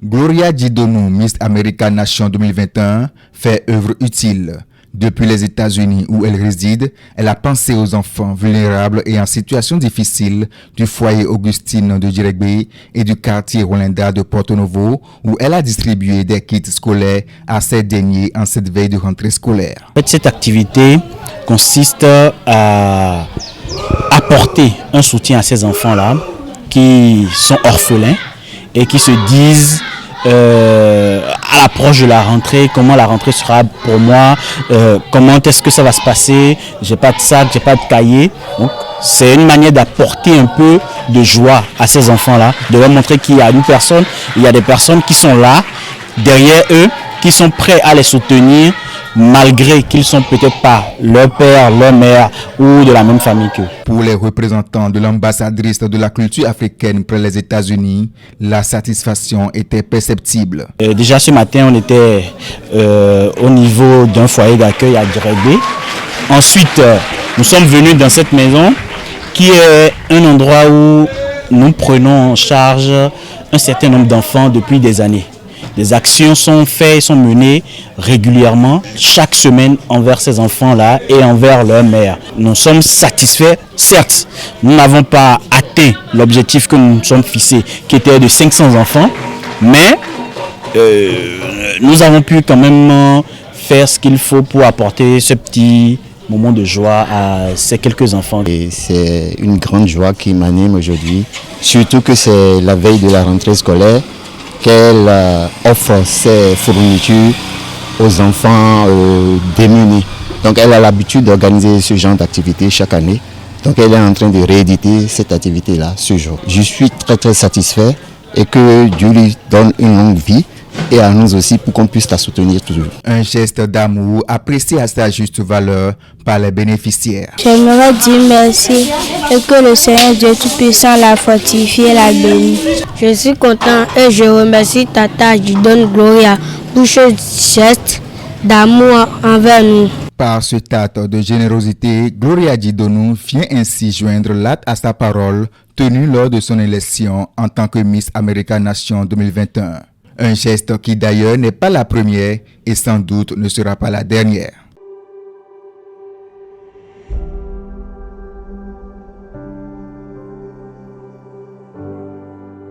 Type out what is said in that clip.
Gloria Didonou, Miss America Nation 2021, fait œuvre utile. Depuis les États-Unis où elle réside, elle a pensé aux enfants vulnérables et en situation difficile du foyer Augustine de Djirégbé et du quartier Rolinda de Porto Novo, où elle a distribué des kits scolaires à ces derniers en cette veille de rentrée scolaire. Cette activité consiste à apporter un soutien à ces enfants-là qui sont orphelins et qui se disent à l'approche de la rentrée, comment la rentrée sera pour moi, comment est-ce que ça va se passer, j'ai pas de sac, j'ai pas de cahier. Donc c'est une manière d'apporter un peu de joie à ces enfants-là, de leur montrer qu'il y a une personne, il y a des personnes qui sont là, derrière eux, qui sont prêts à les soutenir, malgré qu'ils ne sont peut-être pas leur père, leur mère ou de la même famille qu'eux. Pour les représentants de l'ambassadrice de la culture africaine près les États-Unis, la satisfaction était perceptible. Déjà ce matin, on était au niveau d'un foyer d'accueil à Djirégbé. Ensuite, nous sommes venus dans cette maison qui est un endroit où nous prenons en charge un certain nombre d'enfants depuis des années. Des actions sont faites, sont menées régulièrement, chaque semaine envers ces enfants-là et envers leur mère. Nous sommes satisfaits, certes, nous n'avons pas atteint l'objectif que nous nous sommes fixés, qui était de 500 enfants, mais nous avons pu quand même faire ce qu'il faut pour apporter ce petit moment de joie à ces quelques enfants. Et c'est une grande joie qui m'anime aujourd'hui, surtout que c'est la veille de la rentrée scolaire, qu'elle offre ses fournitures aux enfants démunis. Donc elle a l'habitude d'organiser ce genre d'activité chaque année. Donc elle est en train de rééditer cette activité-là ce jour. Je suis très satisfait et que Dieu lui donne une longue vie et à nous aussi pour qu'on puisse la soutenir toujours. Un geste d'amour apprécié à sa juste valeur par les bénéficiaires. J'aimerais dire merci et que le Seigneur Dieu Tout-Puissant la fortifie et la bénisse. Je suis content et je remercie Tata Didonou Gloria pour ce geste d'amour envers nous. Par cet acte de générosité, Gloria Didonou vient ainsi joindre l'acte à sa parole tenue lors de son élection en tant que Miss America Nation 2021. Un geste qui d'ailleurs n'est pas la première et sans doute ne sera pas la dernière.